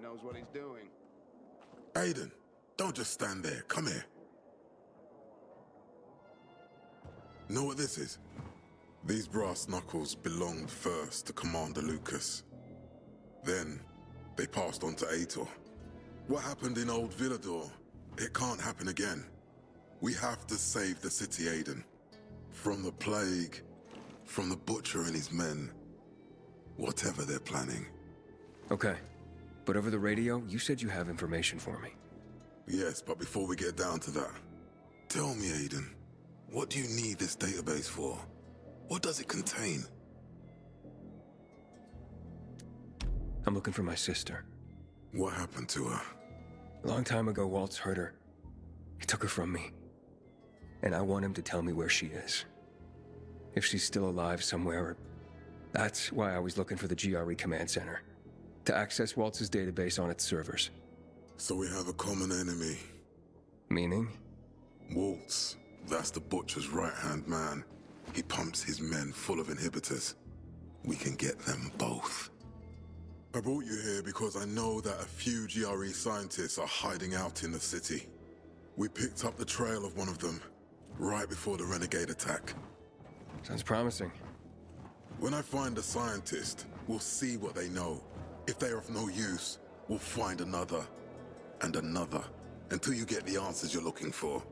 knows what he's doing. Aiden, don't just stand there. Come here. Know what this is? These brass knuckles belonged first to Commander Lucas. Then, they passed on to Aitor. What happened in Old Villador, it can't happen again. We have to save the city, Aiden. From the plague, from the Butcher and his men. Whatever they're planning. Okay. But over the radio, you said you have information for me. Yes, but before we get down to that, tell me, Aiden, what do you need this database for? What does it contain? I'm looking for my sister. What happened to her? A long time ago, Waltz hurt her. He took her from me. And I want him to tell me where she is. If she's still alive somewhere. That's why I was looking for the GRE command center. To access Waltz's database on its servers. So we have a common enemy. Meaning? Waltz. That's the Butcher's right-hand man. He pumps his men full of inhibitors. We can get them both. I brought you here because I know that a few GRE scientists are hiding out in the city. We picked up the trail of one of them, right before the Renegade attack. Sounds promising. When I find a scientist, we'll see what they know. If they are of no use, we'll find another, and another, until you get the answers you're looking for.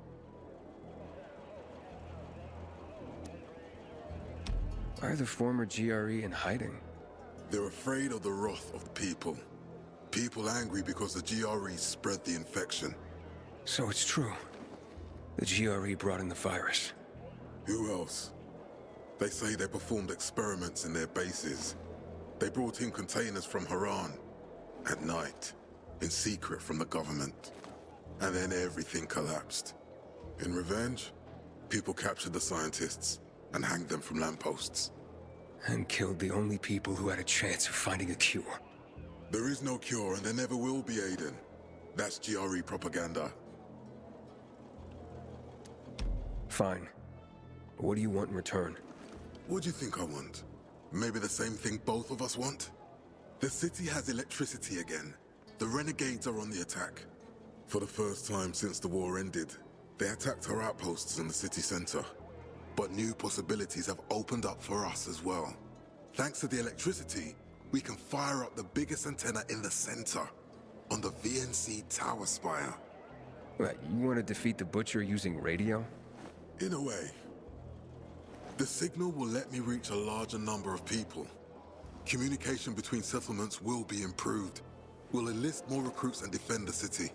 Why are the former GRE in hiding? They're afraid of the wrath of the people. People angry because the GRE spread the infection. So it's true. The GRE brought in the virus. Who else? They say they performed experiments in their bases. They brought in containers from Haran. At night. In secret from the government. And then everything collapsed. In revenge, people captured the scientists and hanged them from lampposts. And killed the only people who had a chance of finding a cure. There is no cure and there never will be, Aiden. That's GRE propaganda. Fine. What do you want in return? What do you think I want? Maybe the same thing both of us want? The city has electricity again. The Renegades are on the attack. For the first time since the war ended, they attacked our outposts in the city center. But new possibilities have opened up for us as well. Thanks to the electricity, we can fire up the biggest antenna in the center, on the VNC tower spire. What, you want to defeat the Butcher using radio? In a way. The signal will let me reach a larger number of people. Communication between settlements will be improved. We'll enlist more recruits and defend the city.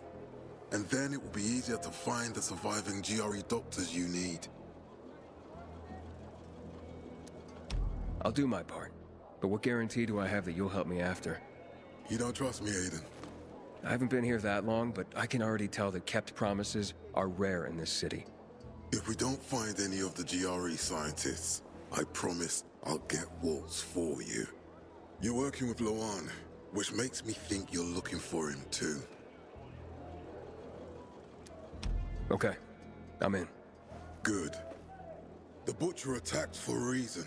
And then it will be easier to find the surviving GRE doctors you need. I'll do my part. But what guarantee do I have that you'll help me after? You don't trust me, Aiden? I haven't been here that long, but I can already tell that kept promises are rare in this city. If we don't find any of the GRE scientists, I promise I'll get Waltz for you. You're working with Lawan, which makes me think you're looking for him too. Okay, I'm in. Good. The Butcher attacked for a reason.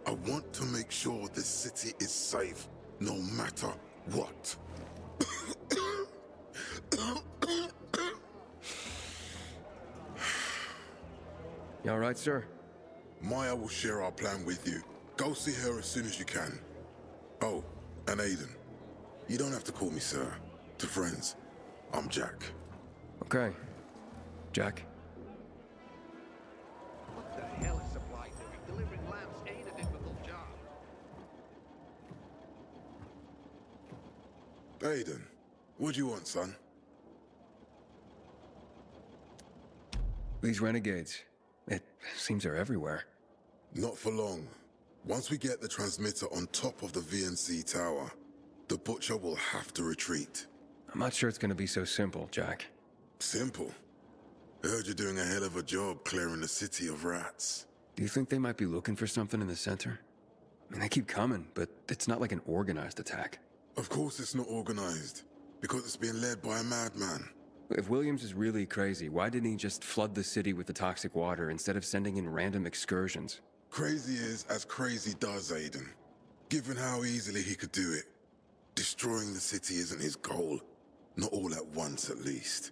I want to make sure this city is safe, no matter what. You all right, sir? Maya will share our plan with you. Go see her as soon as you can. Oh, and Aiden. You don't have to call me sir. To friends, I'm Jack. Okay. Jack? What the hell is supply doing? Delivering lamps ain't a difficult job. Aiden, what do you want, son? These renegades. It seems they're everywhere. Not for long. Once we get the transmitter on top of the VNC tower, the Butcher will have to retreat. I'm not sure it's gonna be so simple, Jack. Simple. Heard you're doing a hell of a job clearing the city of rats. Do you think they might be looking for something in the center? I mean, they keep coming, but it's not like an organized attack. Of course it's not organized, because it's being led by a madman. If Williams is really crazy, why didn't he just flood the city with the toxic water instead of sending in random excursions? Crazy is as crazy does, Aiden. Given how easily he could do it. Destroying the city isn't his goal. Not all at once, at least.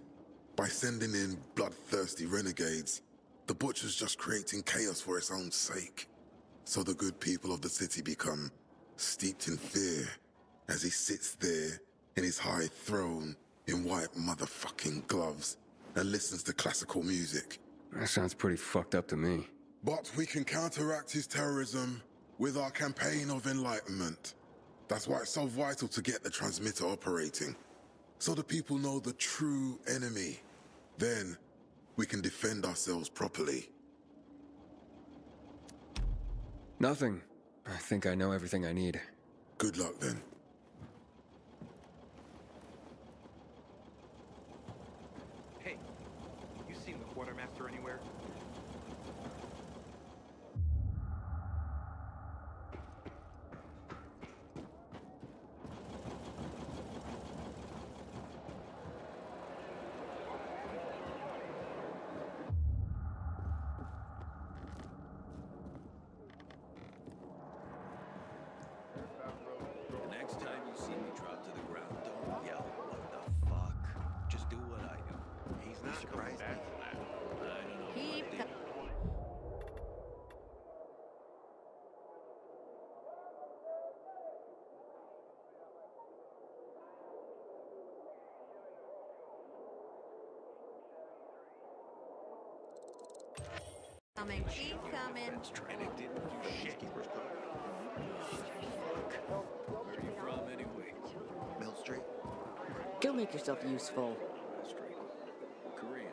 By sending in bloodthirsty renegades, the Butcher's just creating chaos for its own sake. So the good people of the city become steeped in fear as he sits there in his high throne in white motherfucking gloves and listens to classical music. That sounds pretty fucked up to me. But we can counteract his terrorism with our campaign of enlightenment. That's why it's so vital to get the transmitter operating, so the people know the true enemy. Then, we can defend ourselves properly. Nothing. I think I know everything I need. Good luck, then. Hey, you seen the quartermaster anywhere? The next time you see me drop to the ground, don't yell, "What the fuck?" Just do what I do. He's not coming back for that. I don't know. Keep what they- Coming, keep coming. Trying to do shit. Where are you from anyway? Mill Street. Go make yourself useful. Street. Korean.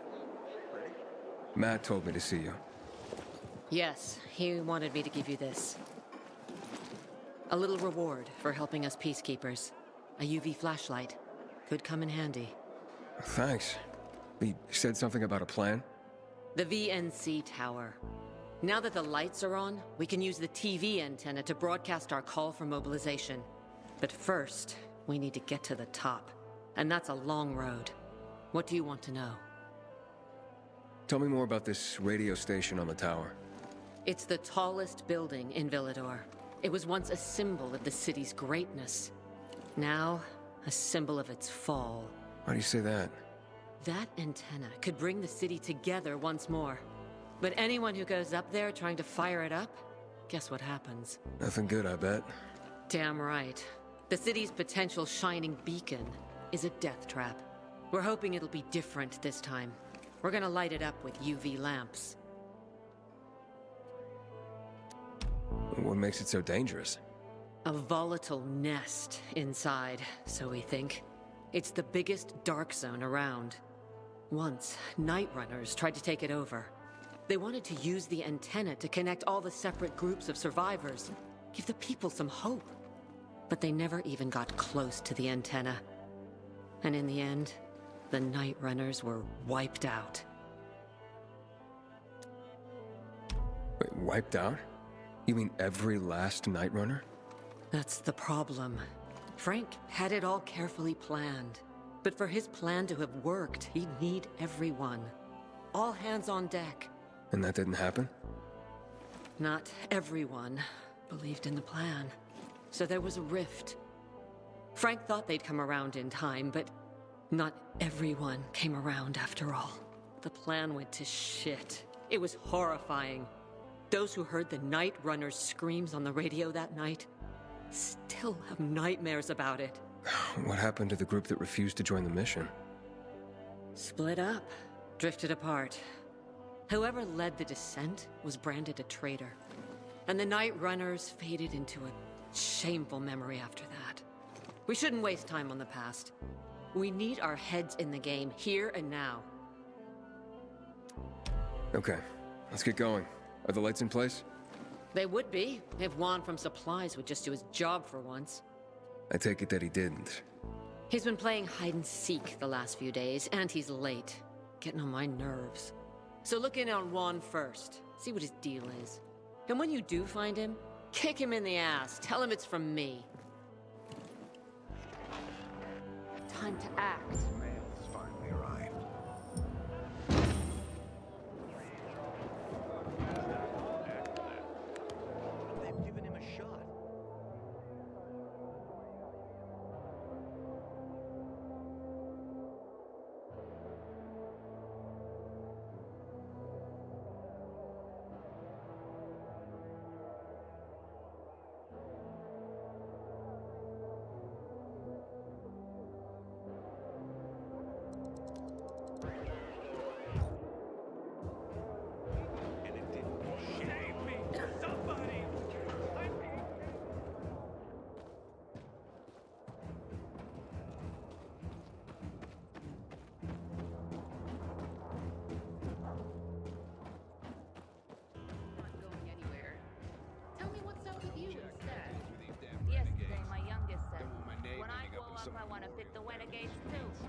Matt told me to see you. Yes, he wanted me to give you this. A little reward for helping us peacekeepers. A UV flashlight. Could come in handy. Thanks. He said something about a plan? The VNC tower. Now that the lights are on, we can use the TV antenna to broadcast our call for mobilization. But first, we need to get to the top. And that's a long road. What do you want to know? Tell me more about this radio station on the tower. It's the tallest building in Villador. It was once a symbol of the city's greatness. Now, a symbol of its fall. Why do you say that? That antenna could bring the city together once more. But anyone who goes up there trying to fire it up, guess what happens? Nothing good, I bet. Damn right. The city's potential shining beacon is a death trap. We're hoping it'll be different this time. We're gonna light it up with UV lamps. What makes it so dangerous? A volatile nest inside, so we think. It's the biggest dark zone around. Once, Night Runners tried to take it over. They wanted to use the antenna to connect all the separate groups of survivors, give the people some hope. But they never even got close to the antenna. And in the end, the Night Runners were wiped out. Wait, wiped out? You mean every last Night Runner? That's the problem. Frank had it all carefully planned. But for his plan to have worked, he'd need everyone. All hands on deck. And that didn't happen? Not everyone believed in the plan. So there was a rift. Frank thought they'd come around in time, but not everyone came around after all. The plan went to shit. It was horrifying. Those who heard the Night Runner's screams on the radio that night still have nightmares about it. What happened to the group that refused to join the mission? Split up, drifted apart. Whoever led the descent was branded a traitor. And the Night Runners faded into a shameful memory after that. We shouldn't waste time on the past. We need our heads in the game, here and now. Okay, let's get going. Are the lights in place? They would be, if Juan from Supplies would just do his job for once. I take it that he didn't. He's been playing hide and seek the last few days, and he's late. Getting on my nerves. So look in on Juan first. See what his deal is. And when you do find him, kick him in the ass. Tell him it's from me. Time to act. Mail's finally arrived. They've given him a shot.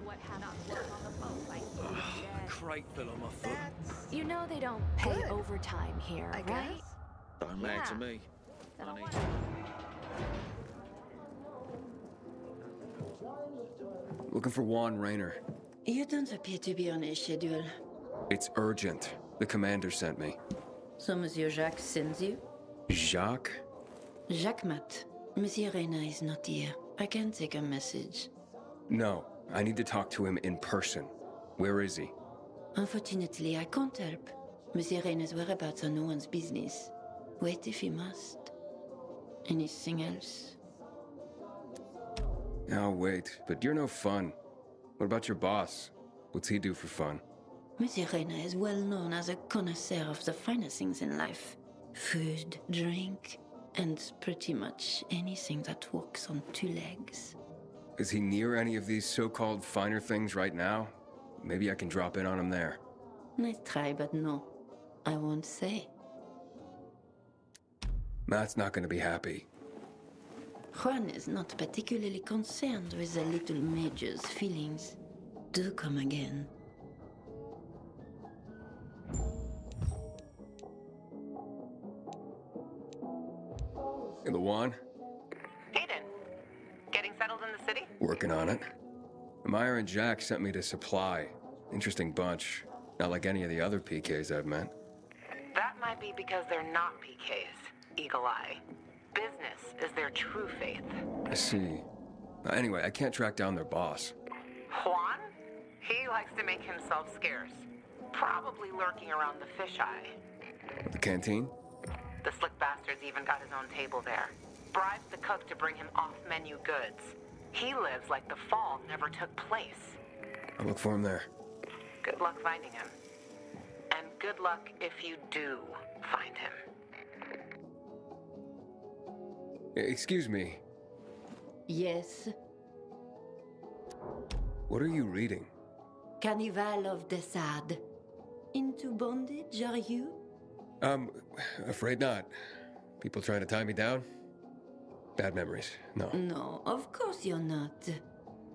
what happened on the boat. Like, Crate fell on my foot. you know they don't pay Good. overtime here, I right? guess. Don't matter to Yeah. me. Then I I need want- Looking for Juan Rayner. You don't appear to be on a schedule. It's urgent. The commander sent me. So Monsieur Jacques sends you? Jacques? Jacques Mat. Monsieur Reyna is not here. I can take a message. No, I need to talk to him in person. Where is he? Unfortunately, I can't help. Monsieur Reyna's whereabouts are no one's business. Wait if he must. Anything else? I'll wait, but you're no fun. What about your boss? What's he do for fun? Monsieur Reyna is well known as a connoisseur of the finer things in life. Food, drink, and pretty much anything that walks on two legs. Is he near any of these so-called finer things right now? Maybe I can drop in on him there. Nice try, but no. I won't say. Matt's not gonna be happy. Juan is not particularly concerned with the little major's feelings. Do come again. In the Juan? Hayden, getting settled in the city? Working on it. Meyer and Jack sent me to Supply. Interesting bunch. Not like any of the other PKs I've met. That might be because they're not PKs, Eagle Eye. Business is their true faith. I see. Anyway, I can't track down their boss. Juan? He likes to make himself scarce. Probably lurking around the fisheye. The canteen? The slick bastard's even got his own table there. Bribes the cook to bring him off-menu goods. He lives like the fall never took place. I'll look for him there. Good luck finding him. And good luck if you do find him. Excuse me. Yes. What are you reading? Carnival of the Sad. Into bondage, are you? Afraid not. People trying to tie me down? Bad memories. No. No, of course you're not.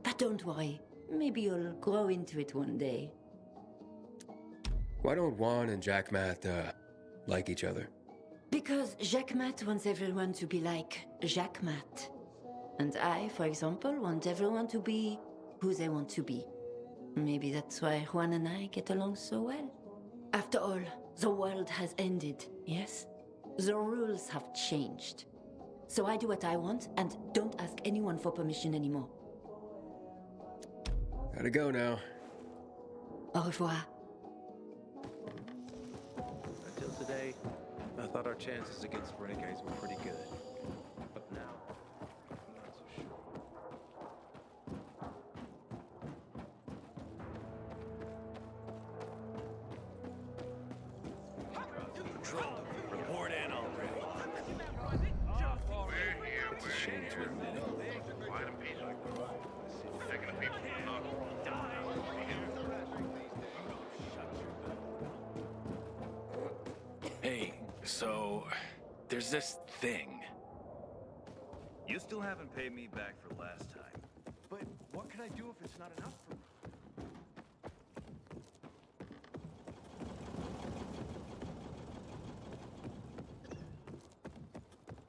But don't worry. Maybe you'll grow into it one day. Why don't Juan and Jack Matt, like each other? Because Jacques Mat wants everyone to be like Jacques Mat. And I, for example, want everyone to be who they want to be. Maybe that's why Juan and I get along so well. After all, the world has ended, yes? The rules have changed. So I do what I want and don't ask anyone for permission anymore. Gotta go now. Au revoir. Until today, I thought our chances against renegades were pretty good. But now, I'm not so sure. Control. Report in already. It's a shame to admit it. Quiet and peaceful. Taking the people to knock. Hey, so there's this thing. You still haven't paid me back for last time. But what can I do if it's not enough for me?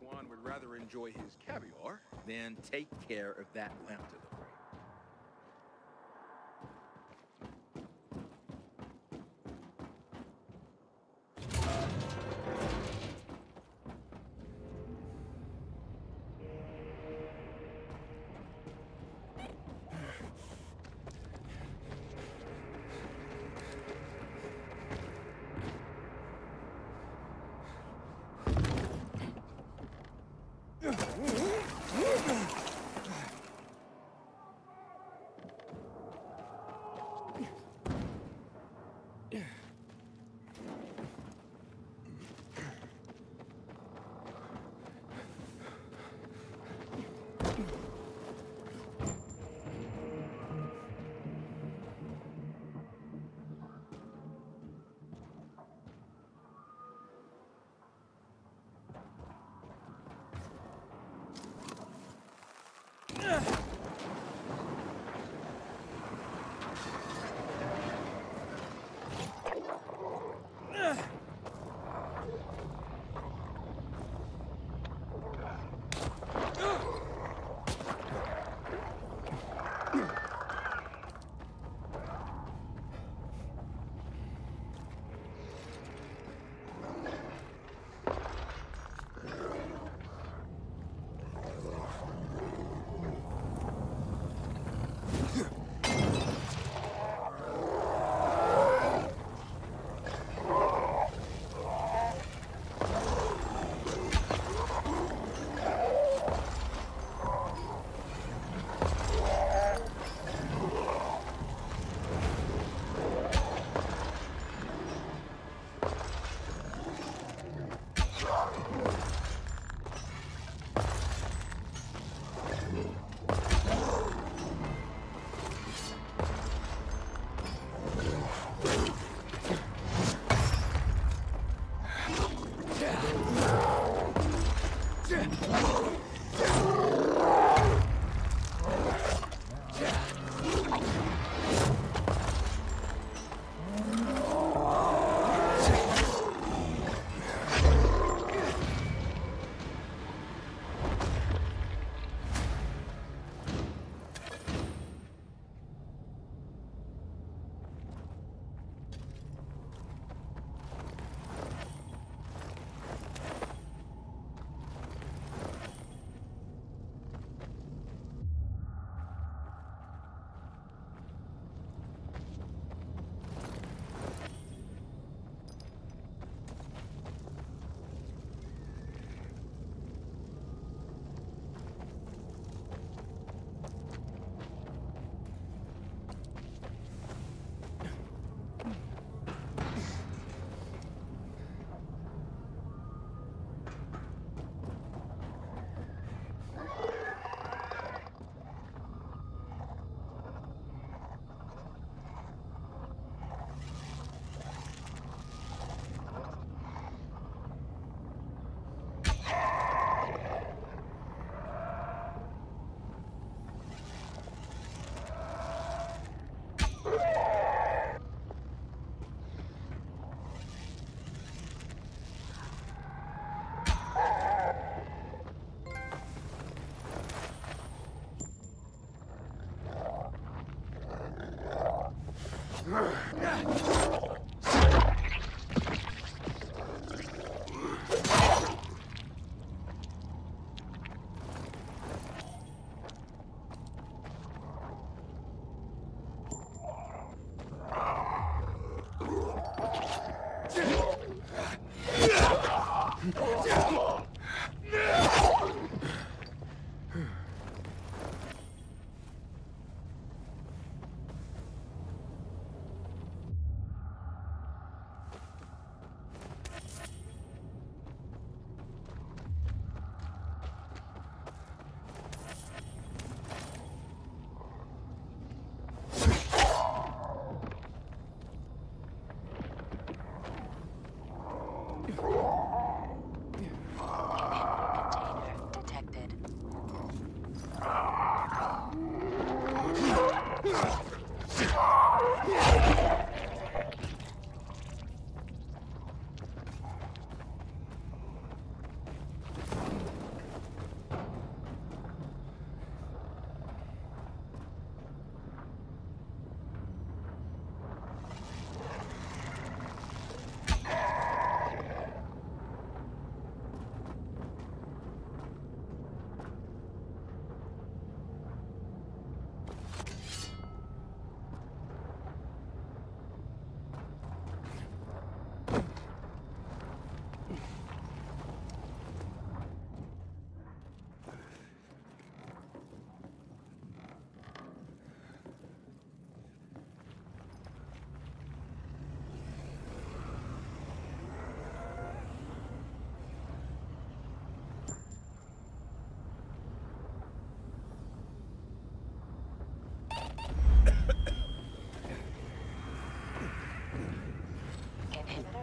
Juan would rather enjoy his caviar than take care of that lamp to the frame.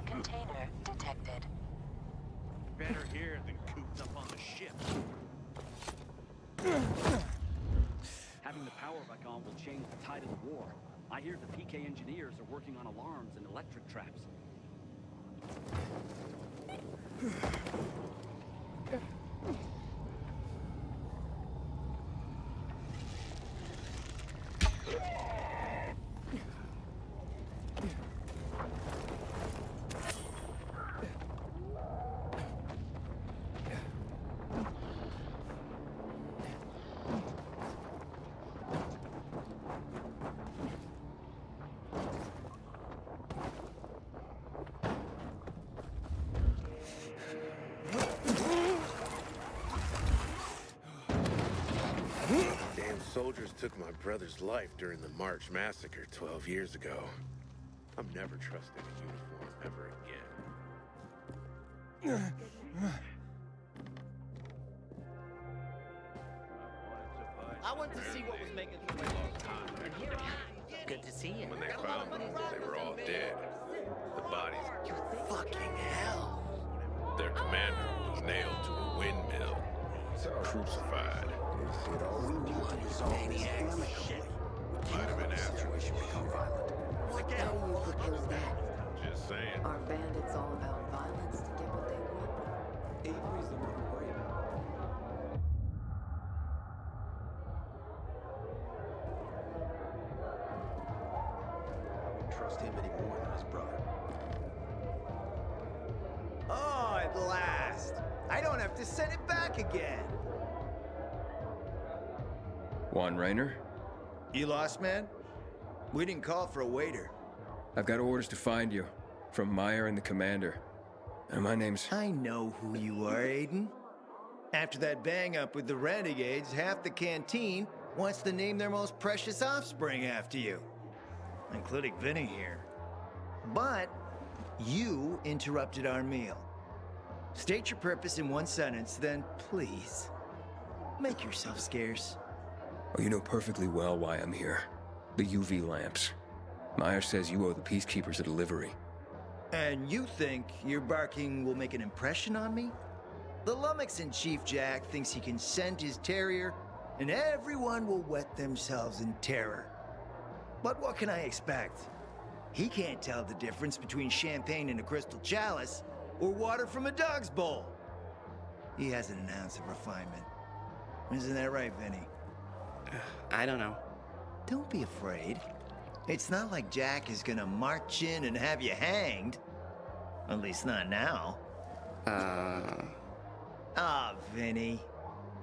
Container detected. Better here than cooped up on the ship. Having the power back on will change the tide of the war. I hear the PK engineers are working on alarms and electric traps. Soldiers took my brother's life during the March massacre 12 years ago. I'm never trusting a uniform ever again. I went to see what was making the and here I am. Good to see you. When they found them, they were all dead. The bodies. You fucking hell. Their commander was nailed to a windmill. crucified. Might have been after. How do you propose that? Just saying. Are bandits all about violence to get what they want? Avery's the one to worry about. I wouldn't trust him any more than his brother. Oh, at last! I don't have to send it back again! Juan Raynor? You lost, man? We didn't call for a waiter. I've got orders to find you. From Meyer and the commander. And my name's... I know who you are, Aiden. After that bang-up with the Renegades, half the canteen wants to name their most precious offspring after you. Including Vinny here. But you interrupted our meal. State your purpose in one sentence, then please, make yourself scarce. Oh, you know perfectly well why I'm here. The UV lamps. Meyer says you owe the Peacekeepers a delivery. And you think your barking will make an impression on me? The Lummox-in-Chief Jack thinks he can scent his terrier, and everyone will wet themselves in terror. But what can I expect? He can't tell the difference between champagne in a crystal chalice or water from a dog's bowl. He hasn't an ounce of refinement. Isn't that right, Vinny? I don't know. Don't be afraid. It's not like Jack is gonna march in and have you hanged. At least not now. Ah, Vinny.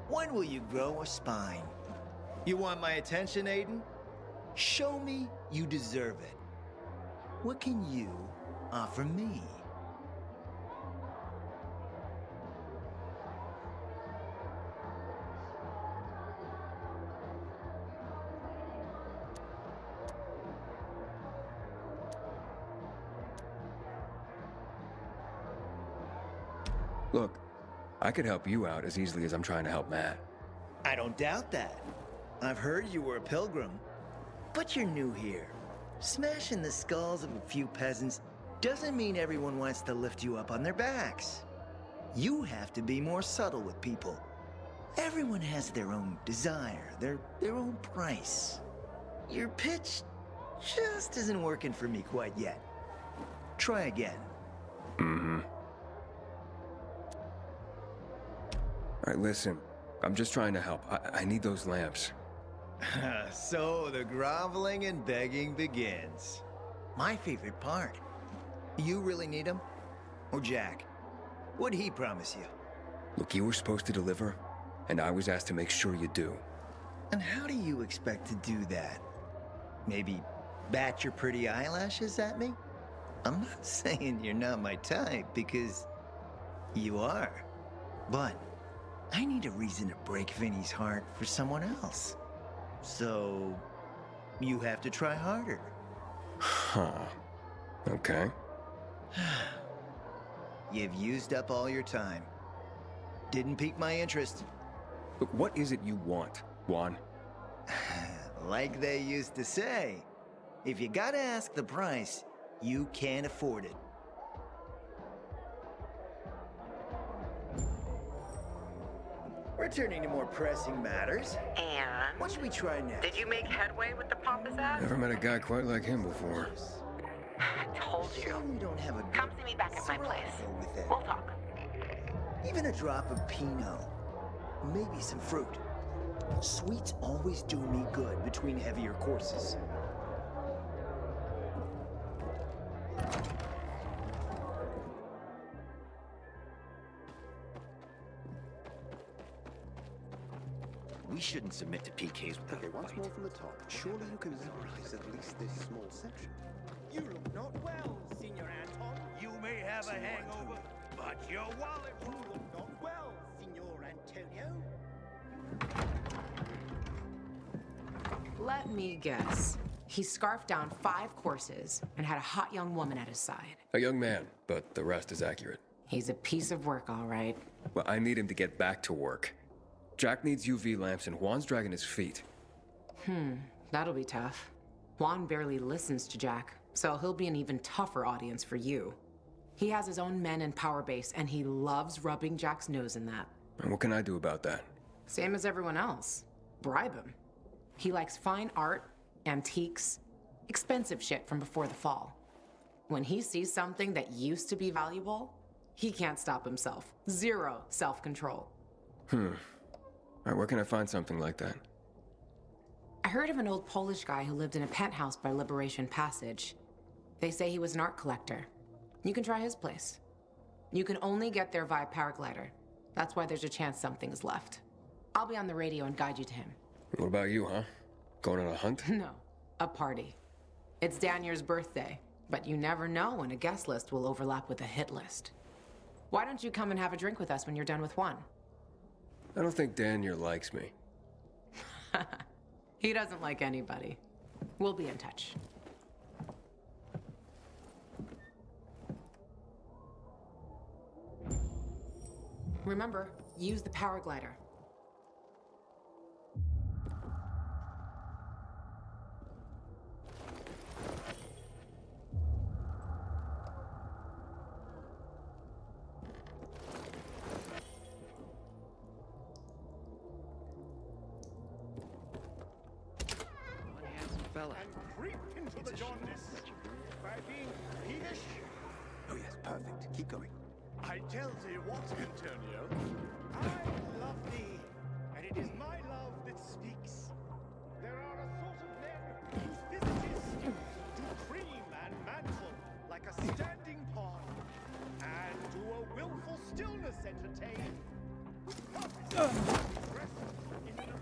When will you grow a spine? You want my attention, Aiden? Show me you deserve it. What can you offer me? Look, I could help you out as easily as I'm trying to help Matt. I don't doubt that. I've heard you were a pilgrim. But you're new here. Smashing the skulls of a few peasants doesn't mean everyone wants to lift you up on their backs. You have to be more subtle with people. Everyone has their own desire, their own price. Your pitch just isn't working for me quite yet. Try again. Mm-hmm. All right, listen. I'm just trying to help. I need those lamps. So the groveling and begging begins. My favorite part. You really need them? Or Jack? What'd he promise you? Look, you were supposed to deliver, and I was asked to make sure you do. And how do you expect to do that? Maybe bat your pretty eyelashes at me? I'm not saying you're not my type, because you are. But I need a reason to break Vinny's heart for someone else. So, you have to try harder. Huh. Okay. You've used up all your time. Didn't pique my interest. Look, what is it you want, Juan? Like they used to say, if you gotta ask the price, you can't afford it. Returning to more pressing matters. And? What should we try next? Did you make headway with the pompous ass? Never met a guy quite like him before. I told you. We don't have a Come see me back at my place. We'll talk. Even a drop of Pinot. Maybe some fruit. Sweets always do me good between heavier courses. We shouldn't submit to PKs without a Once fight. more from the top. Surely you can memorize at least this small section. You look not well, Signor Anton. You may have a hangover, but your wallet. You look not well, Signor Antonio. Let me guess. He scarfed down 5 courses and had a hot young woman at his side. A young man, but the rest is accurate. He's a piece of work, all right. Well, I need him to get back to work. Jack needs UV lamps and Juan's dragging his feet. That'll be tough. Juan barely listens to Jack, so he'll be an even tougher audience for you. He has his own men and power base, and he loves rubbing Jack's nose in that. And what can I do about that? Same as everyone else. Bribe him. He likes fine art, antiques, expensive shit from before the fall. When he sees something that used to be valuable, he can't stop himself. Zero self-control. All right, where can I find something like that? I heard of an old Polish guy who lived in a penthouse by Liberation Passage. They say he was an art collector. You can try his place. You can only get there via paraglider. That's why there's a chance something is left. I'll be on the radio and guide you to him. What about you, huh? Going on a hunt? No, a party. It's Danier's birthday, but you never know when a guest list will overlap with a hit list. Why don't you come and have a drink with us when you're done with Juan? I don't think Danier likes me. He doesn't like anybody. We'll be in touch. Remember, use the paraglider. Fella. And creep into the jaundice by being peevish. Oh yes, perfect. Keep going. I tell thee what, Antonio. I love thee, and it is my love that speaks. There are a sort of men whose visages do cream and mantle like a standing pond, and do a willful stillness entertain. With purpose, rest in nothing.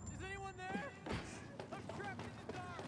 Is anyone there? I'm trapped in the dark.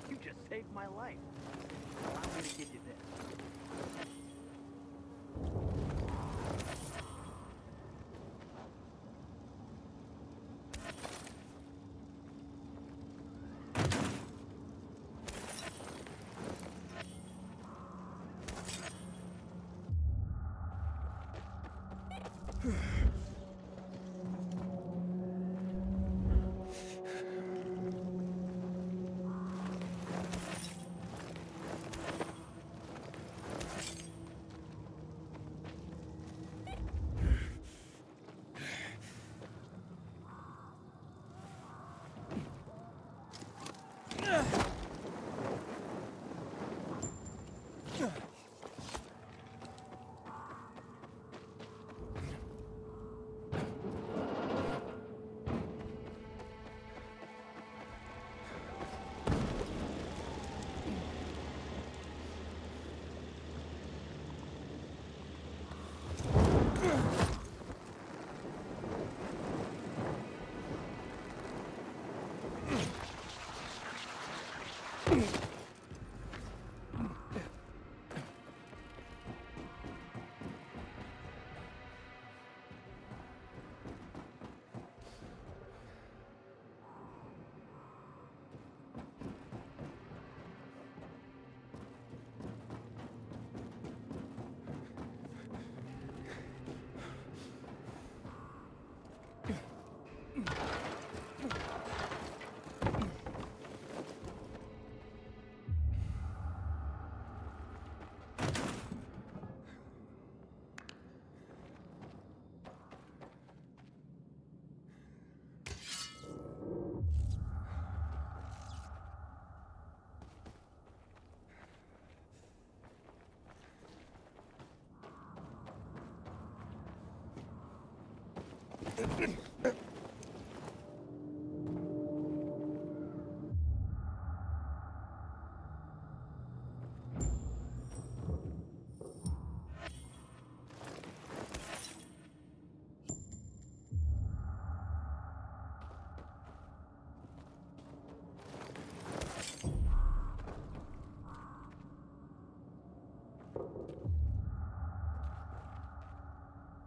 You just saved my life. Allow me to give you this.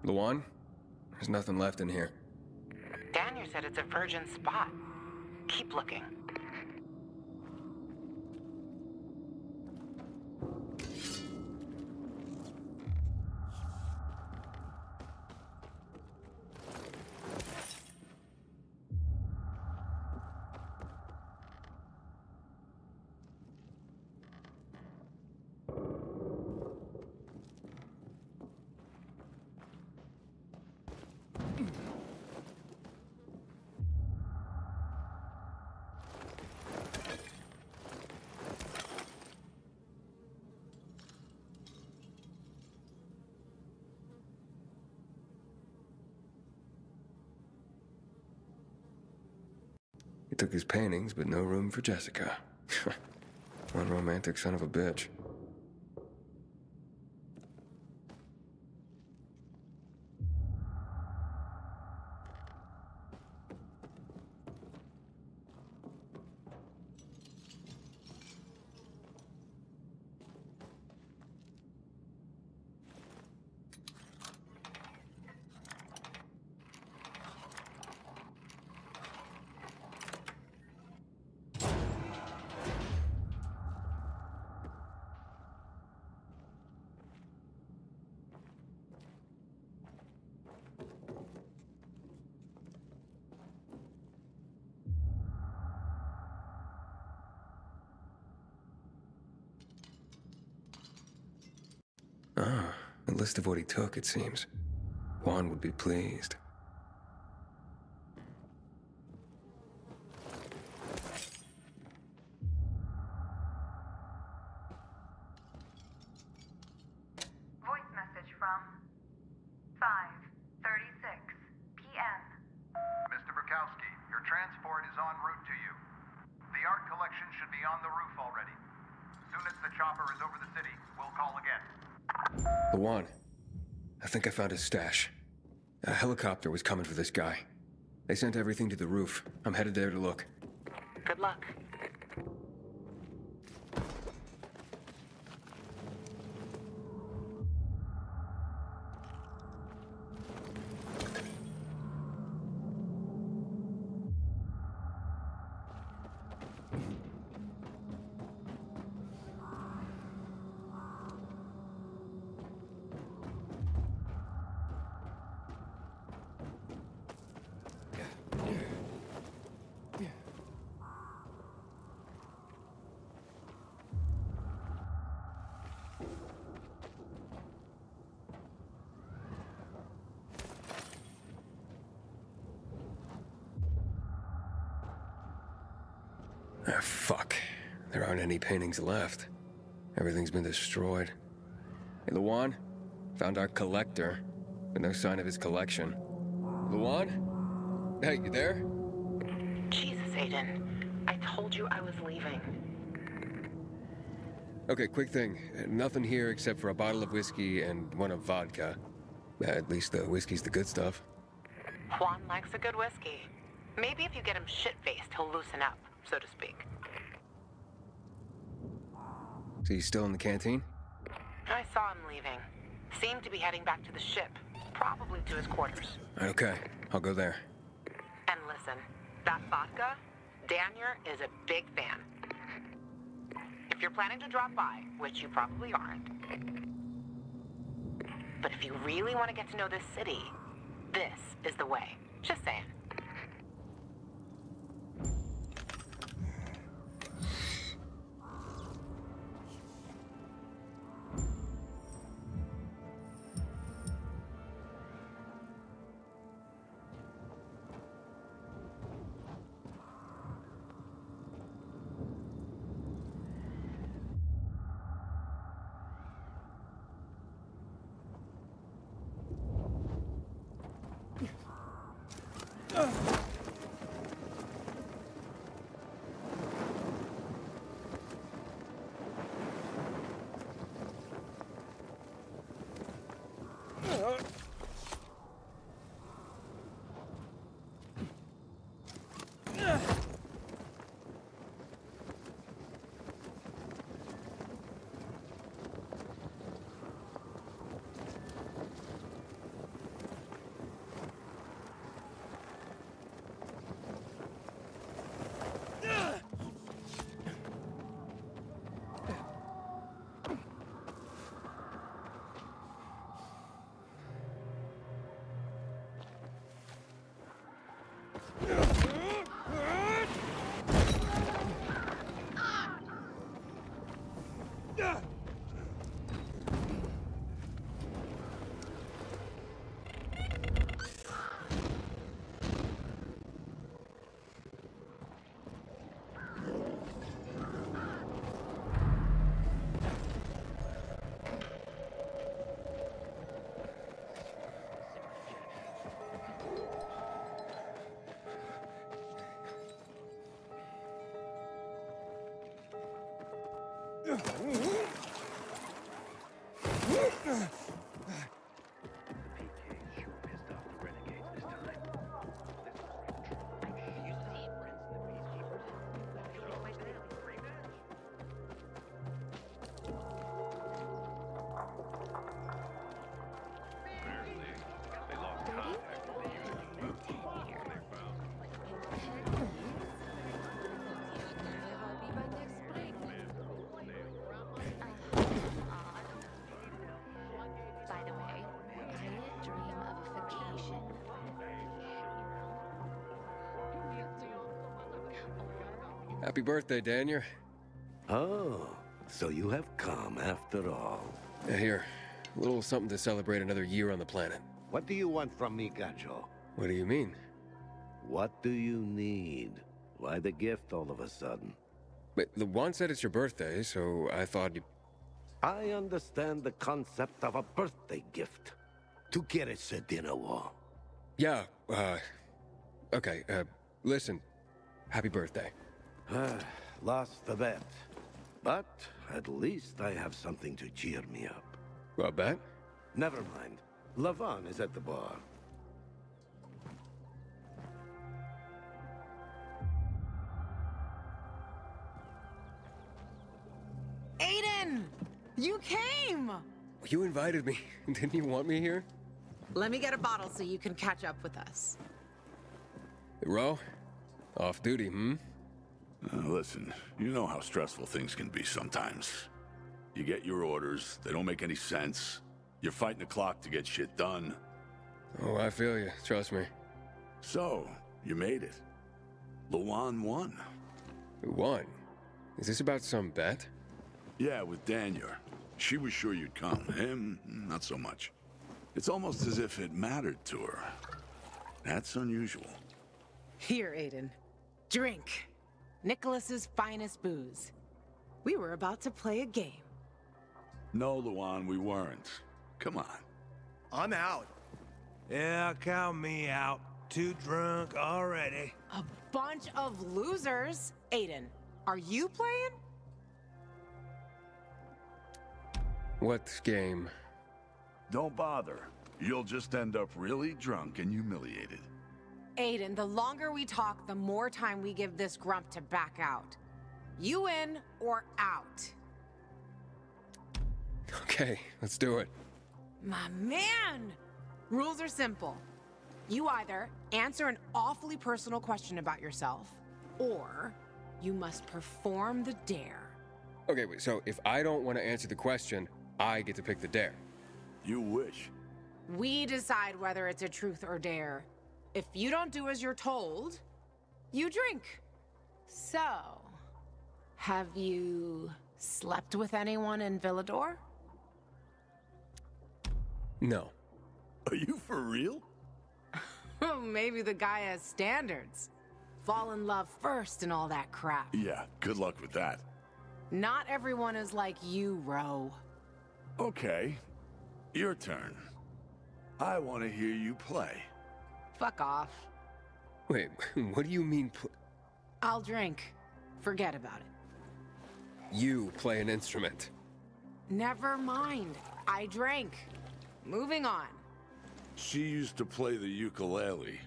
Luan? There's nothing left in here. Daniel said it's a virgin spot. Keep looking. He took his paintings, but no room for Jessica. One romantic son of a bitch. Ah, a list of what he took, it seems. Juan would be pleased. Voice message from 5:36 p.m. Mr. Bukowski, your transport is en route to you. The art collection should be on the roof already. Soon as the chopper is over the city, we'll call again. Luan, I think I found his stash. A helicopter was coming for this guy. They sent everything to the roof. I'm headed there to look. Good luck. Ah, fuck. There aren't any paintings left. Everything's been destroyed. Hey, Luan? Found our collector, but no sign of his collection. Luan? Hey, you there? Jesus, Aiden. I told you I was leaving. Okay, quick thing. Nothing here except for a bottle of whiskey and one of vodka. At least the whiskey's the good stuff. Juan likes a good whiskey. Maybe if you get him shit-faced, he'll loosen up, so to speak. So he's still in the canteen? I saw him leaving. Seemed to be heading back to the ship, probably to his quarters. Okay, I'll go there. And listen, that vodka, Daniel is a big fan. If you're planning to drop by, which you probably aren't, but if you really want to get to know this city, this is the way. Just saying. Happy birthday, Daniel. Oh, so you have come after all. Yeah, here. A little something to celebrate another year on the planet. What do you want from me, Gacho? What do you mean? What do you need? Why the gift all of a sudden? But the one said it's your birthday, so I thought you... I understand the concept of a birthday gift. Tu quieres de nuevo? Yeah, okay, listen. Happy birthday. Lost the bet. But at least I have something to cheer me up. A bet? Never mind. Lavan is at the bar. Aiden! You came! You invited me. Didn't you want me here? Let me get a bottle so you can catch up with us. Ro? Off duty, hmm? Listen, you know how stressful things can be sometimes. You get your orders, they don't make any sense. You're fighting the clock to get shit done. Oh, I feel you. Trust me. So, you made it. Luan won. Who won? Is this about some bet? Yeah, with Daniel. She was sure you'd come. Him, not so much. It's almost as if it mattered to her. That's unusual. Here, Aiden. Drink. Nicholas's finest booze. We were about to play a game. No, Luan, we weren't. Come on. I'm out. Yeah, count me out. Too drunk already. A bunch of losers. Aiden, are you playing? What game? Don't bother. You'll just end up really drunk and humiliated. Aiden, the longer we talk, the more time we give this grump to back out. You in or out? Okay, let's do it. My man! Rules are simple. You either answer an awfully personal question about yourself, or you must perform the dare. Okay, wait, so if I don't want to answer the question, I get to pick the dare. You wish. We decide whether it's a truth or dare. If you don't do as you're told, you drink. So, have you slept with anyone in Villador? No. Are you for real? Maybe the guy has standards. Fall in love first and all that crap. Yeah, good luck with that. Not everyone is like you, Ro. Okay, your turn. I want to hear you play. Fuck off. Wait, what do you mean I'll drink. Forget about it. you play an instrument? Never mind. I drank. Moving on. She used to play the ukulele.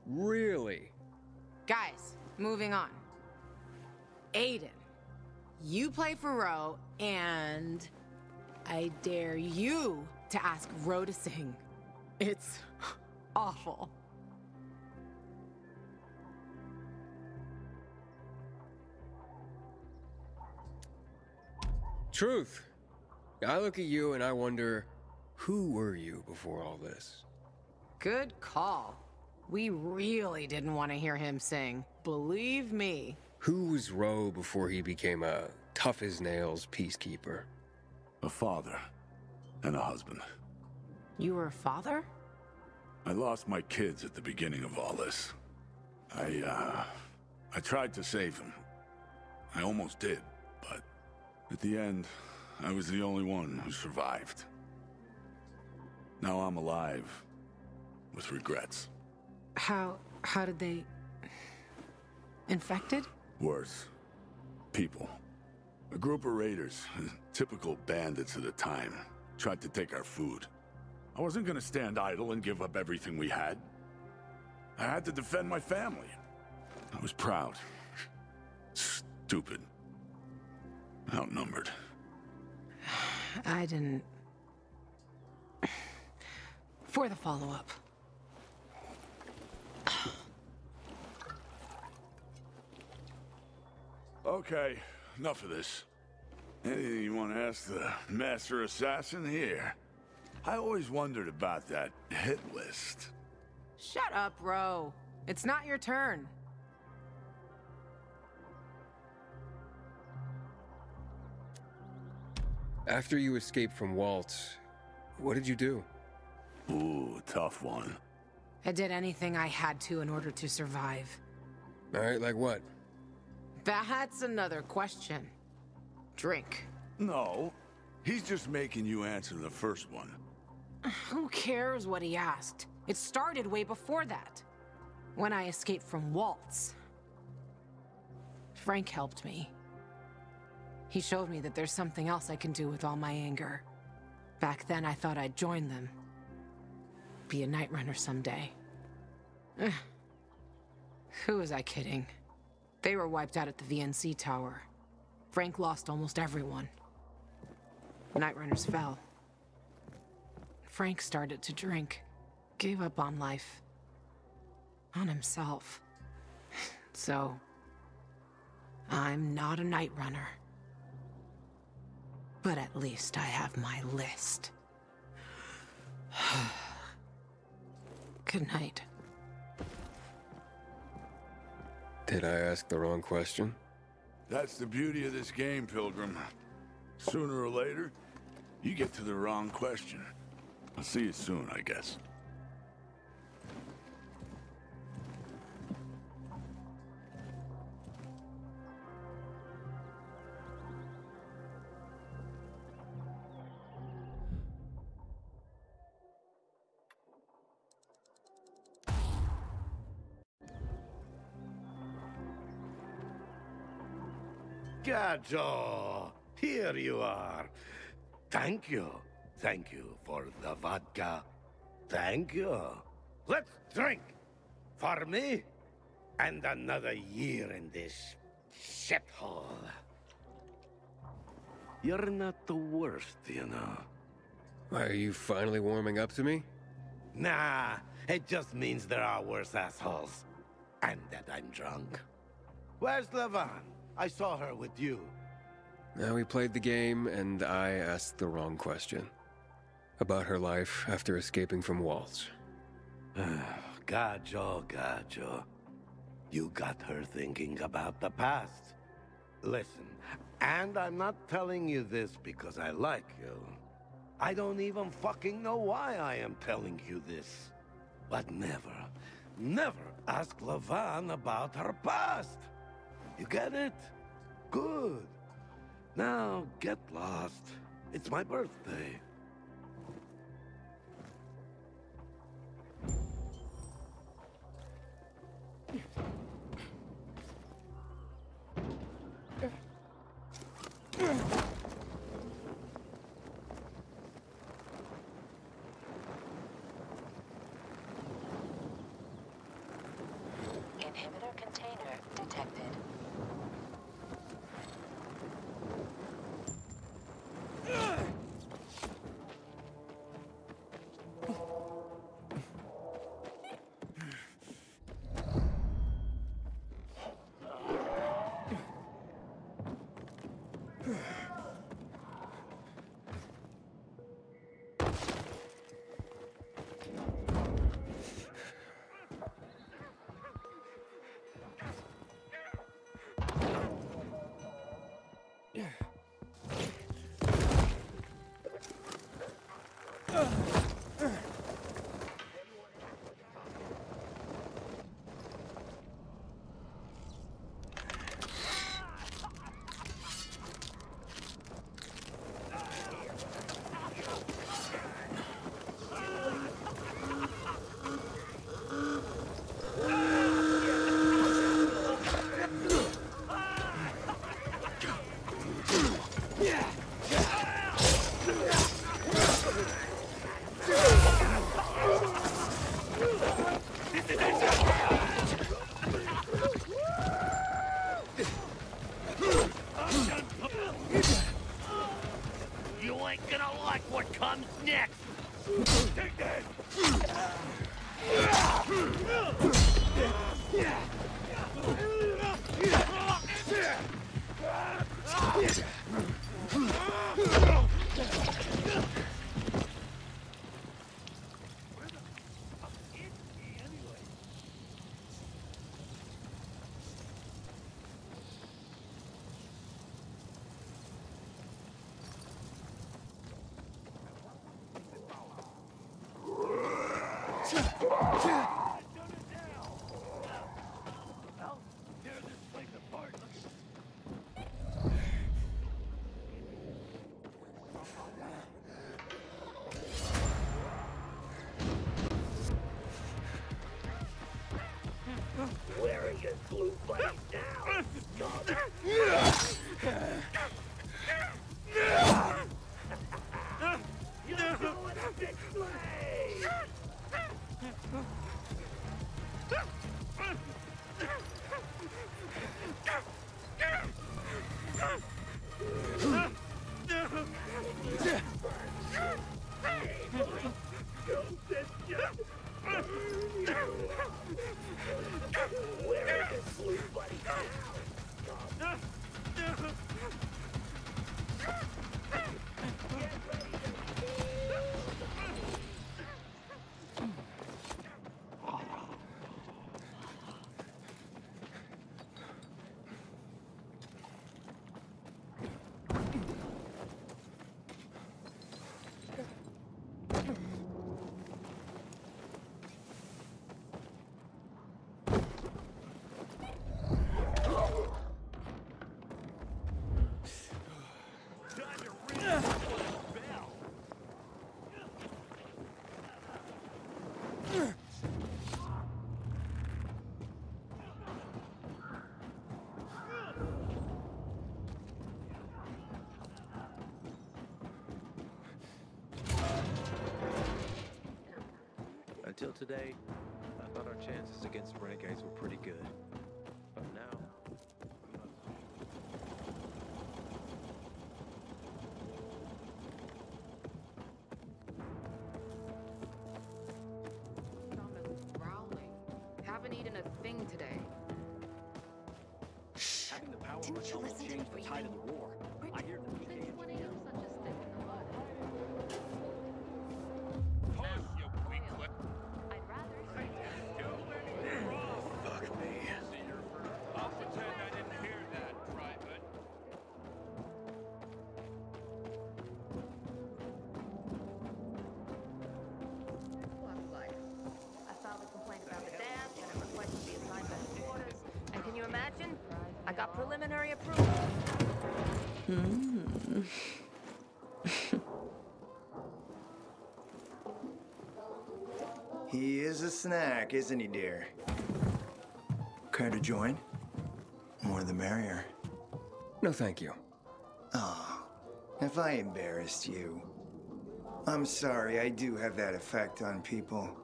Really? Guys, moving on. Aiden, you play for Ro, and I dare you to ask Ro to sing. It's awful. Truth. I look at you and I wonder, who were you before all this? Good call. We really didn't want to hear him sing. Believe me. Who was Ro before he became a tough-as-nails peacekeeper? A father and a husband. You were a father? I lost my kids at the beginning of all this. I tried to save them. I almost did, but at the end, I was the only one who survived. Now I'm alive, with regrets. How did they... Infected? Worse. People. A group of raiders, typical bandits of the time, tried to take our food. I wasn't gonna stand idle and give up everything we had. I had to defend my family. I was proud. Stupid. Outnumbered. I didn't... For the follow-up. Okay, enough of this. Anything you want to ask the Master Assassin here? I always wondered about that hit list. Shut up, Ro. It's not your turn. After you escaped from Waltz, what did you do? Ooh, tough one. I did anything I had to in order to survive. All right, like what? That's another question. Drink. No, he's just making you answer the first one. Who cares what he asked? It started way before that. When I escaped from Waltz. Frank helped me. He showed me that there's something else I can do with all my anger. Back then, I thought I'd join them. Be a Night Runner someday. Who was I kidding? They were wiped out at the VNC tower. Frank lost almost everyone. Night Runners fell. Frank started to drink. Gave up on life. On himself. So... I'm not a Night Runner. But at least I have my list. Good night. Did I ask the wrong question? That's the beauty of this game, Pilgrim. Sooner or later, you get to the wrong question. I'll see you soon, I guess. Gajo, here you are. Thank you. Thank you for the vodka. Thank you. Let's drink. For me, and another year in this shithole. You're not the worst, you know. Why, are you finally warming up to me? Nah, it just means there are worse assholes. And that I'm drunk. Where's Levan? I saw her with you. Now we played the game, and I asked the wrong question. About her life after escaping from Waltz. Gajo. You got her thinking about the past. Listen, and I'm not telling you this because I like you. I don't even fucking know why I am telling you this. But never ask Levan about her past. You get it? Good. Now, get lost. It's my birthday. Inhibitor container detected. You ain't gonna like what comes next! Take that! Where are your blue buddies now? You're going a bit slave! Where are your blue buddies now? Until today, I thought our chances against renegades were pretty good. But now, I'm not so so much help will change the tide of the war. I hear the PK engineers. Fuck me. I'll pretend I didn't hear that, Private. I filed a complaint about the dam and a request to be assigned by the quarters. And can you imagine? I got preliminary approval. He is a snack, isn't he, dear? Care to join? More the merrier. No, thank you. Oh, if I embarrassed you. I'm sorry, I do have that effect on people.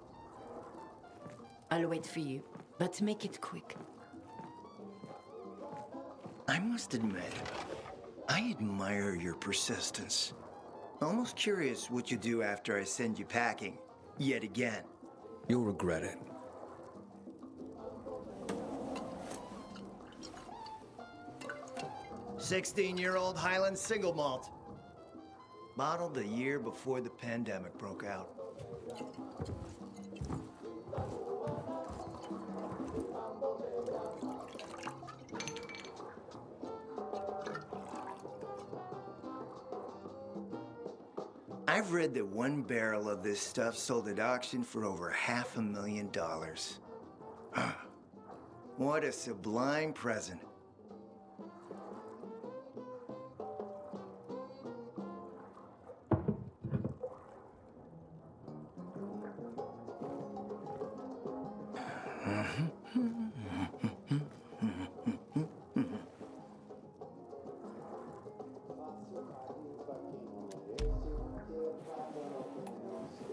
I'll wait for you, but make it quick. I must admit, I admire your persistence. Almost curious what you do after I send you packing, yet again. You'll regret it. "16-year-old Highland single malt. Bottled the year before the pandemic broke out. I've read that one barrel of this stuff sold at auction for over $500,000. What a sublime present.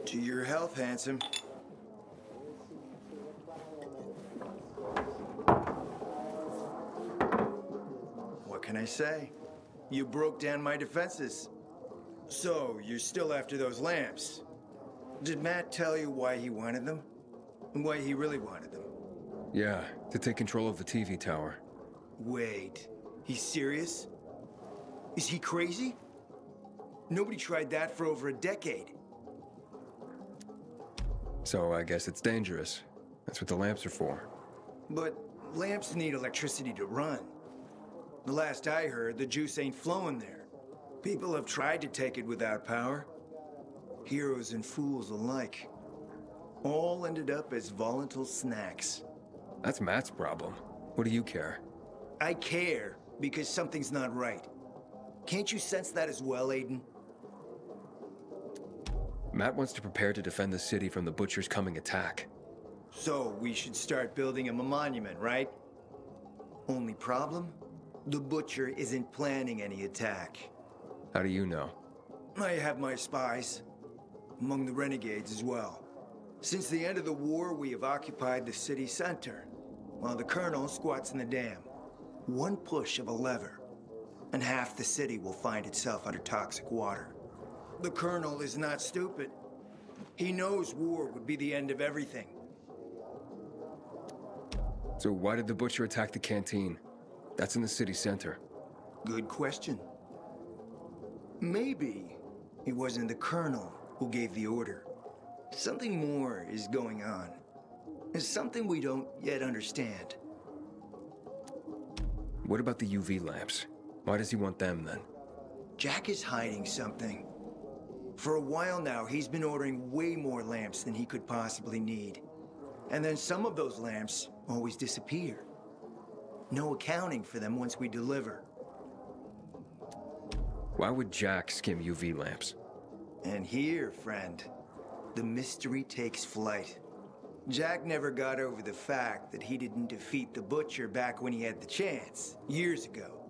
To your health, handsome. What can I say? You broke down my defenses. So, you're still after those lamps. Did Matt tell you why he wanted them? And why he really wanted them? Yeah, to take control of the TV tower. Wait, he's serious? Is he crazy? Nobody tried that for over a decade. So I guess it's dangerous. That's what the lamps are for. But lamps need electricity to run. The last I heard, the juice ain't flowing there. People have tried to take it without power. Heroes and fools alike. All ended up as volatile snacks. That's Matt's problem. What do you care? I care because something's not right. Can't you sense that as well, Aiden? Matt wants to prepare to defend the city from the Butcher's coming attack. So we should start building him a monument, right? Only problem? The Butcher isn't planning any attack. How do you know? I have my spies. Among the renegades as well. Since the end of the war, we have occupied the city center, while the Colonel squats in the dam. One push of a lever, and half the city will find itself under toxic water. The Colonel is not stupid. He knows war would be the end of everything. So why did the Butcher attack the canteen? That's in the city center. Good question. Maybe it wasn't the Colonel who gave the order. Something more is going on. It's something we don't yet understand. What about the UV lamps? Why does he want them then? Jack is hiding something. For a while now, he's been ordering way more lamps than he could possibly need. And then some of those lamps always disappear. No accounting for them once we deliver. Why would Jack skim UV lamps? And here, friend, the mystery takes flight. Jack never got over the fact that he didn't defeat the Butcher back when he had the chance, years ago.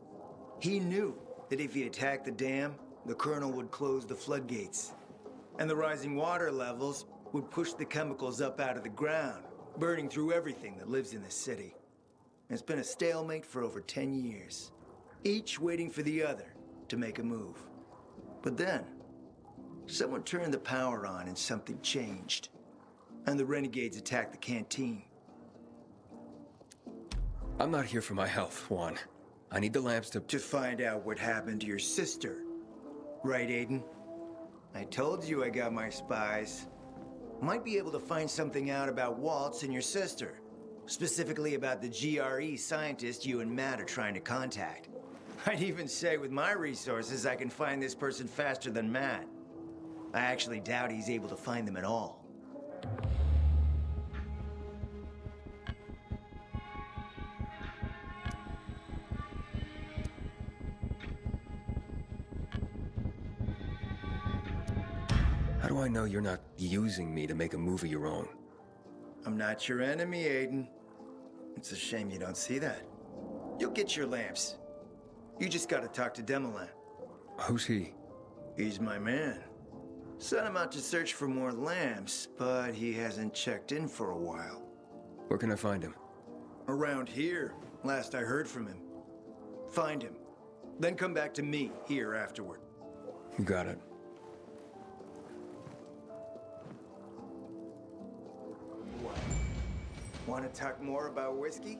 He knew that if he attacked the dam, the Colonel would close the floodgates. And the rising water levels would push the chemicals up out of the ground, burning through everything that lives in the city. It's been a stalemate for over 10 years, each waiting for the other to make a move. But then, someone turned the power on and something changed. And the renegades attacked the canteen. I'm not here for my health, Juan. I need the lamps to... To find out what happened to your sister. Right, Aiden? I told you I got my spies. Might be able to find something out about Waltz and your sister. Specifically about the GRE scientist you and Matt are trying to contact. I'd even say with my resources, I can find this person faster than Matt. I actually doubt he's able to find them at all. How do I know you're not using me to make a move of your own? I'm not your enemy, Aiden. It's a shame you don't see that. You'll get your lamps. You just gotta talk to Demolan. Who's he? He's my man. Sent him out to search for more lamps, but he hasn't checked in for a while. Where can I find him? Around here, last I heard from him. Find him. Then come back to me here afterward. You got it. Want to talk more about whiskey?